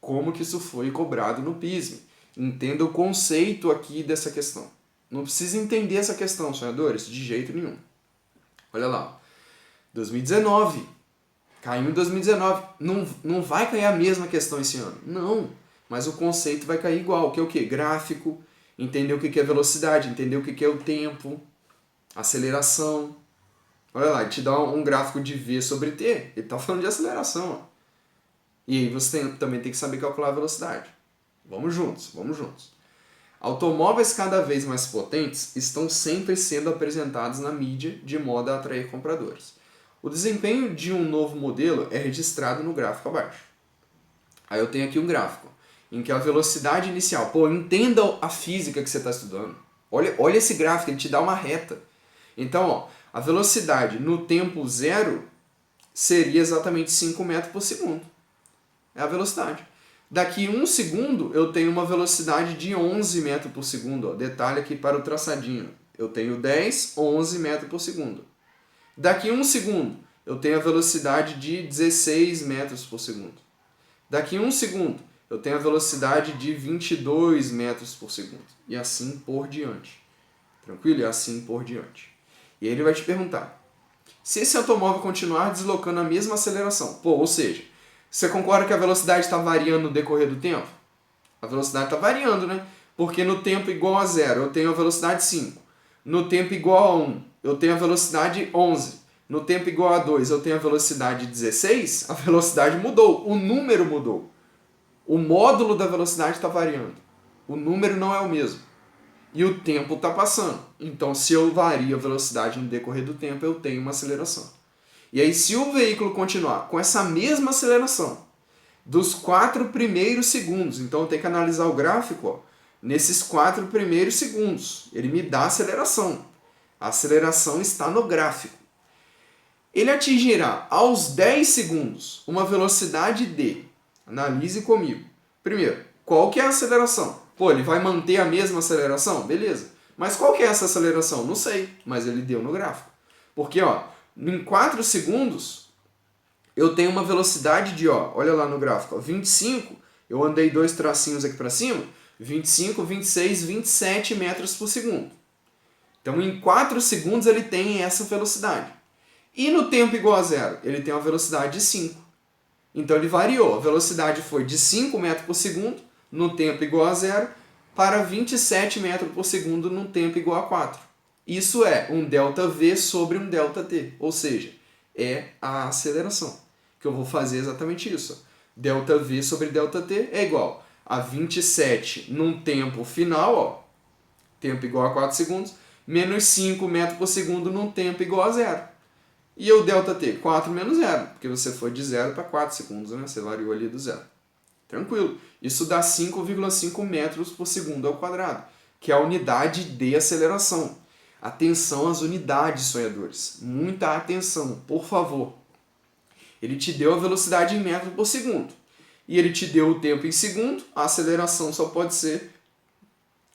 como que isso foi cobrado no PISM. Entenda o conceito aqui dessa questão. Não precisa entender essa questão, sonhadores, de jeito nenhum. Olha lá, 2019, caiu em 2019. Não vai cair a mesma questão esse ano. Não, mas o conceito vai cair igual, que é o quê? Gráfico, entender o que é velocidade, entender o que é o tempo, aceleração. Olha lá, ele te dá um gráfico de V sobre T, ele está falando de aceleração. Ó. E aí você também tem que saber calcular a velocidade. Vamos juntos, vamos juntos. Automóveis cada vez mais potentes estão sempre sendo apresentados na mídia de modo a atrair compradores. O desempenho de um novo modelo é registrado no gráfico abaixo. Aí eu tenho aqui um gráfico em que a velocidade inicial... Pô, entenda a física que você está estudando. Olha esse gráfico, ele te dá uma reta. Então, ó, a velocidade no tempo zero seria exatamente 5 metros por segundo. É a velocidade. Daqui 1 segundo eu tenho uma velocidade de 11 metros por segundo. Ó. Detalhe aqui para o traçadinho. Eu tenho 10, 11 metros por segundo. Daqui 1 segundo eu tenho a velocidade de 16 metros por segundo. Daqui 1 segundo eu tenho a velocidade de 22 metros por segundo. E assim por diante. Tranquilo? E assim por diante. E aí ele vai te perguntar, se esse automóvel continuar deslocando a mesma aceleração, pô, ou seja, você concorda que a velocidade está variando no decorrer do tempo? A velocidade está variando, né? Porque no tempo igual a 0 eu tenho a velocidade 5. No tempo igual a 1 eu tenho a velocidade 11. No tempo igual a 2 eu tenho a velocidade 16. A velocidade mudou, o número mudou. O módulo da velocidade está variando. O número não é o mesmo. E o tempo está passando. Então, se eu vario a velocidade no decorrer do tempo, eu tenho uma aceleração. E aí, se o veículo continuar com essa mesma aceleração dos 4 primeiros segundos, então eu tenho que analisar o gráfico, ó, nesses 4 primeiros segundos, ele me dá aceleração. A aceleração está no gráfico. Ele atingirá aos 10 segundos uma velocidade de... Analise comigo. Primeiro, qual que é a aceleração? Pô, ele vai manter a mesma aceleração? Beleza. Mas qual que é essa aceleração? Não sei, mas ele deu no gráfico. Porque, ó, em 4 segundos, eu tenho uma velocidade de, ó, olha lá no gráfico, ó, 25, eu andei 2 tracinhos aqui para cima, 25, 26, 27 metros por segundo. Então, em 4 segundos, ele tem essa velocidade. E no tempo igual a 0, ele tem uma velocidade de 5. Então, ele variou. A velocidade foi de 5 metros por segundo, no tempo igual a 0, para 27 metros por segundo, num tempo igual a 4. Isso é um ΔV sobre um ΔT, ou seja, é a aceleração. Que eu vou fazer exatamente isso. ΔV sobre ΔT é igual a 27 num tempo final, ó, tempo igual a 4 segundos, menos 5 metros por segundo num tempo igual a 0. E o ΔT? 4 menos 0, porque você foi de 0 para 4 segundos, né? Você variou ali do 0. Tranquilo. Isso dá 5,5 metros por segundo ao quadrado, que é a unidade de aceleração. Atenção às unidades, sonhadores. Muita atenção, por favor. Ele te deu a velocidade em metros por segundo. E ele te deu o tempo em segundo, a aceleração só pode ser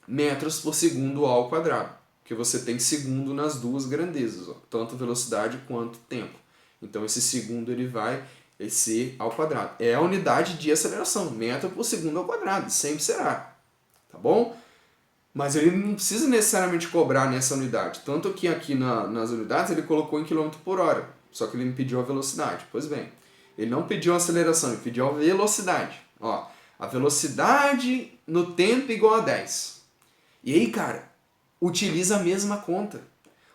metros por segundo ao quadrado. Porque você tem segundo nas duas grandezas, ó, tanto velocidade quanto tempo. Então esse segundo ele vai ser ao quadrado. É a unidade de aceleração, metro por segundo ao quadrado, sempre será. Tá bom? Mas ele não precisa necessariamente cobrar nessa unidade. Tanto que aqui nas unidades ele colocou em quilômetro por hora. Só que ele me pediu a velocidade. Pois bem, ele não pediu a aceleração, ele pediu a velocidade. Ó, a velocidade no tempo igual a 10. E aí, cara, utiliza a mesma conta.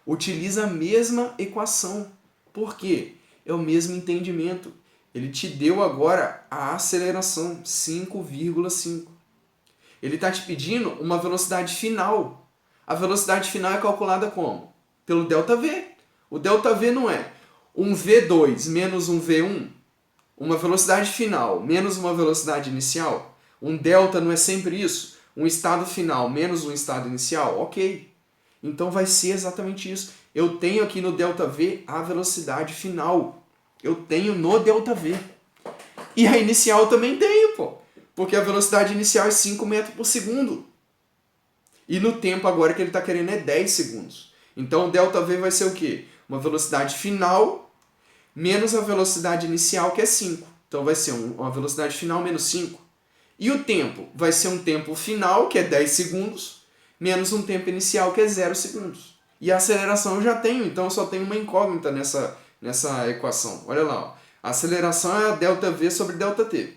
Utiliza a mesma equação. Por quê? É o mesmo entendimento. Ele te deu agora a aceleração, 5,5. Ele está te pedindo uma velocidade final. A velocidade final é calculada como? Pelo ΔV. O ΔV não é um V2 menos um V1, uma velocidade final menos uma velocidade inicial. Um delta não é sempre isso? Um estado final menos um estado inicial? Ok. Então vai ser exatamente isso. Eu tenho aqui no ΔV a velocidade final. Eu tenho no ΔV. E a inicial também tenho, pô. Porque a velocidade inicial é 5 metros por segundo. E no tempo agora que ele está querendo é 10 segundos. Então o ΔV vai ser o quê? Uma velocidade final menos a velocidade inicial, que é 5. Então vai ser uma velocidade final menos 5. E o tempo vai ser um tempo final, que é 10 segundos, menos um tempo inicial, que é 0 segundos. E a aceleração eu já tenho, então eu só tenho uma incógnita nessa equação. Olha lá, ó. A aceleração é a ΔV sobre ΔT.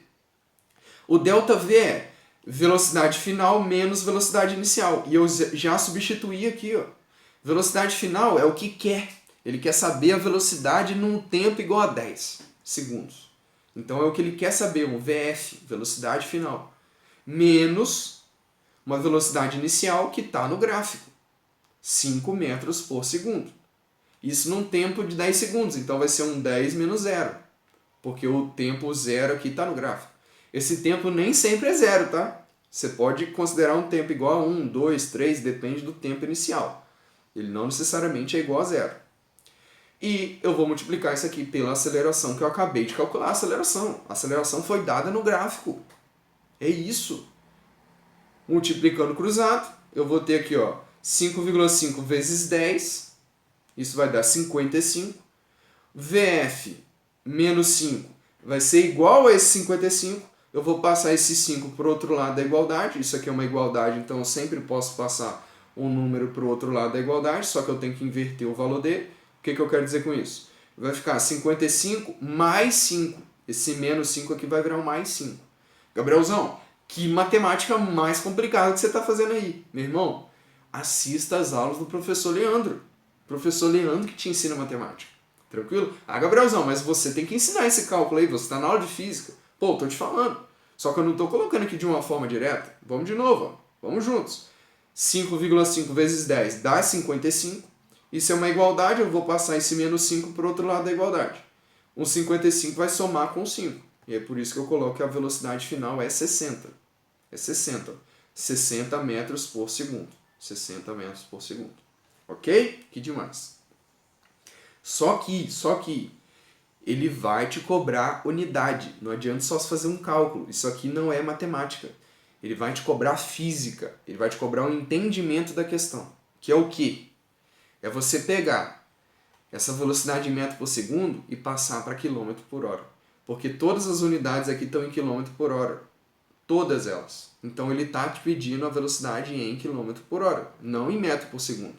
O ΔV é velocidade final menos velocidade inicial. E eu já substituí aqui, ó. Velocidade final é o que quer. Ele quer saber a velocidade num tempo igual a 10 segundos. Então é o que ele quer saber, um VF, velocidade final, menos uma velocidade inicial que está no gráfico, 5 metros por segundo. Isso num tempo de 10 segundos, então vai ser um 10 menos 0, porque o tempo 0 aqui está no gráfico. Esse tempo nem sempre é 0, tá? Você pode considerar um tempo igual a 1, 2, 3, depende do tempo inicial. Ele não necessariamente é igual a 0. E eu vou multiplicar isso aqui pela aceleração que eu acabei de calcular. A aceleração foi dada no gráfico. É isso. Multiplicando cruzado, eu vou ter aqui, ó, 5,5 vezes 10. Isso vai dar 55. VF menos 5 vai ser igual a esse 55. Eu vou passar esse 5 para o outro lado da igualdade. Isso aqui é uma igualdade, então eu sempre posso passar um número para o outro lado da igualdade, só que eu tenho que inverter o valor dele. O que eu quero dizer com isso? Vai ficar 55 mais 5. Esse menos 5 aqui vai virar um mais 5. Gabrielzão, que matemática mais complicada que você está fazendo aí. Meu irmão, assista às aulas do professor Leandro. Professor Leandro que te ensina matemática. Tranquilo? Ah, Gabrielzão, mas você tem que ensinar esse cálculo aí. Você está na aula de física. Pô, tô te falando. Só que eu não estou colocando aqui de uma forma direta. Vamos de novo, ó. Vamos juntos. 5,5 vezes 10 dá 55. Isso é uma igualdade, eu vou passar esse menos 5 para o outro lado da igualdade. Um 55 vai somar com 5. E é por isso que eu coloco que a velocidade final é 60. É 60. 60 metros por segundo. 60 metros por segundo. Ok? Que demais. Só que ele vai te cobrar unidade. Não adianta só fazer um cálculo. Isso aqui não é matemática. Ele vai te cobrar física. Ele vai te cobrar um entendimento da questão. Que é o quê? É você pegar essa velocidade em metro por segundo e passar para quilômetro por hora. Porque todas as unidades aqui estão em quilômetro por hora. Todas elas. Então ele está te pedindo a velocidade em quilômetro por hora, não em metro por segundo.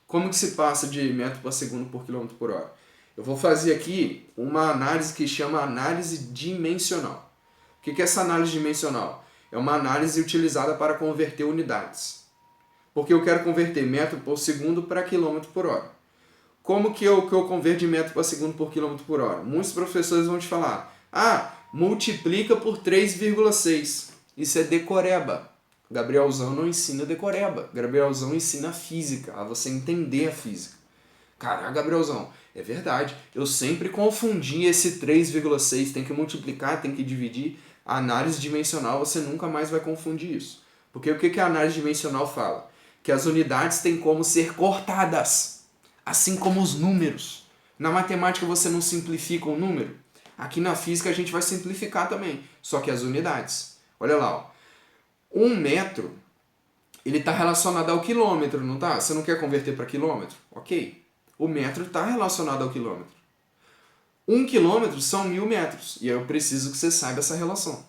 Como que se passa de metro por segundo por quilômetro por hora? Eu vou fazer aqui uma análise que chama análise dimensional. O que é essa análise dimensional? É uma análise utilizada para converter unidades. Porque eu quero converter metro por segundo para quilômetro por hora. Como que eu converto de metro por segundo por quilômetro por hora? Muitos professores vão te falar, multiplica por 3,6. Isso é decoreba. Gabrielzão não ensina decoreba. Gabrielzão ensina física, a você entender a física. Caraca, Gabrielzão, é verdade. Eu sempre confundi esse 3,6, tem que multiplicar, tem que dividir. A análise dimensional, você nunca mais vai confundir isso. Porque o que a análise dimensional fala? Que as unidades têm como ser cortadas, assim como os números. Na matemática você não simplifica um número. Aqui na física a gente vai simplificar também, só que as unidades. Olha lá, ó. 1 metro, ele está relacionado ao quilômetro, não tá? Você não quer converter para quilômetro? Ok. O metro está relacionado ao quilômetro. 1 quilômetro são 1000 metros, e eu preciso que você saiba essa relação.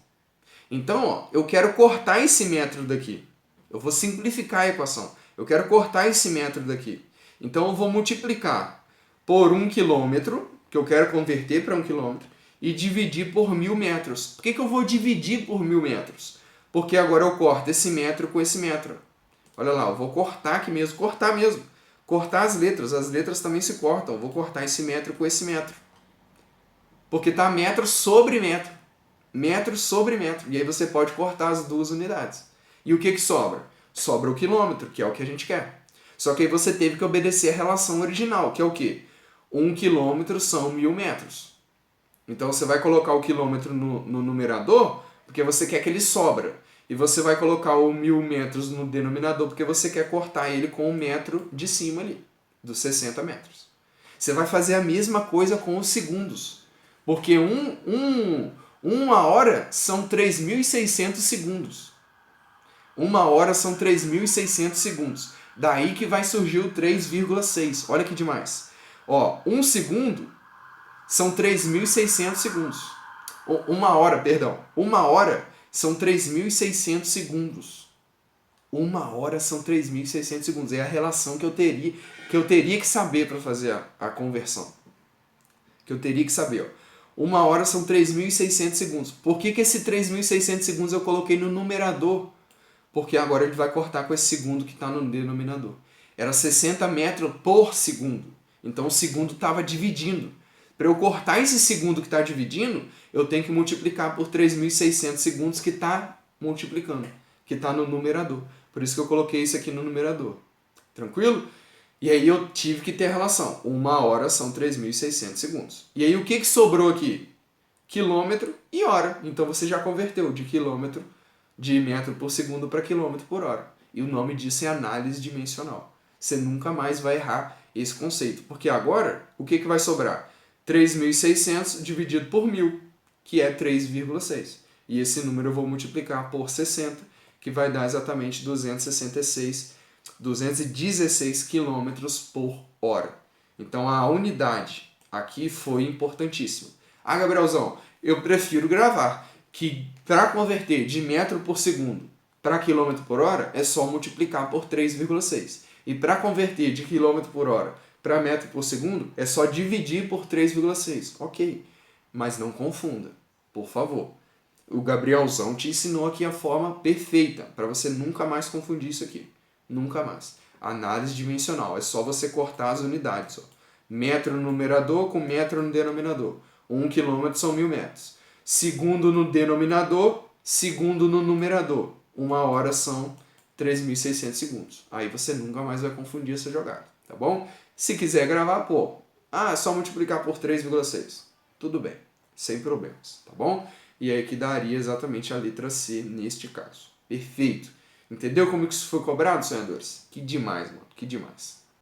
Então, ó, eu quero cortar esse metro daqui. Eu vou simplificar a equação. Eu quero cortar esse metro daqui. Então eu vou multiplicar por 1 quilômetro, que eu quero converter para 1 quilômetro, e dividir por 1000 metros. Por que eu vou dividir por 1000 metros? Porque agora eu corto esse metro com esse metro. Olha lá, eu vou cortar aqui mesmo, cortar mesmo. Cortar as letras também se cortam. Eu vou cortar esse metro com esse metro. Porque está metro sobre metro. Metro sobre metro. E aí você pode cortar as duas unidades. E o que sobra? Sobra o quilômetro, que é o que a gente quer. Só que aí você teve que obedecer a relação original, que é o quê? 1 quilômetro são 1000 metros. Então você vai colocar o quilômetro no numerador, porque você quer que ele sobra. E você vai colocar o 1000 metros no denominador, porque você quer cortar ele com o metro de cima ali, dos 60 metros. Você vai fazer a mesma coisa com os segundos. Porque uma hora são 3.600 segundos. 1 hora são 3.600 segundos. Daí que vai surgir o 3,6. Olha que demais. Ó, 1 segundo são 3.600 segundos. 1 hora são 3.600 segundos. 1 hora são 3.600 segundos. É a relação que eu teria que saber para fazer a conversão. Que eu teria que saber. Ó. 1 hora são 3.600 segundos. Por que esse 3.600 segundos eu coloquei no numerador? Porque agora ele vai cortar com esse segundo que está no denominador. Era 60 metros por segundo. Então o segundo estava dividindo. Para eu cortar esse segundo que está dividindo, eu tenho que multiplicar por 3.600 segundos que está multiplicando, que está no numerador. Por isso que eu coloquei isso aqui no numerador. Tranquilo? E aí eu tive que ter a relação. 1 hora são 3.600 segundos. E aí o que sobrou aqui? Quilômetro e hora. Então você já converteu de metro por segundo para quilômetro por hora. E o nome disso é análise dimensional. Você nunca mais vai errar esse conceito. Porque agora, o que vai sobrar? 3.600 dividido por 1.000, que é 3,6. E esse número eu vou multiplicar por 60, que vai dar exatamente 216 km por hora. Então a unidade aqui foi importantíssima. Ah, Gabrielzão, eu prefiro gravar que para converter de metro por segundo para quilômetro por hora é só multiplicar por 3,6. E para converter de quilômetro por hora para metro por segundo é só dividir por 3,6. Ok, mas não confunda, por favor. O Gabrielzão te ensinou aqui a forma perfeita para você nunca mais confundir isso aqui. Nunca mais. Análise dimensional. É só você cortar as unidades. Ó. Metro no numerador com metro no denominador. 1 quilômetro são 1.000 metros. Segundo no denominador, segundo no numerador. 1 hora são 3.600 segundos. Aí você nunca mais vai confundir essa jogada. Tá bom? Se quiser gravar, é só multiplicar por 3,6. Tudo bem. Sem problemas. Tá bom? E aí que daria exatamente a letra C neste caso. Perfeito. Entendeu como isso foi cobrado, sonhadores? Que demais, mano. Que demais.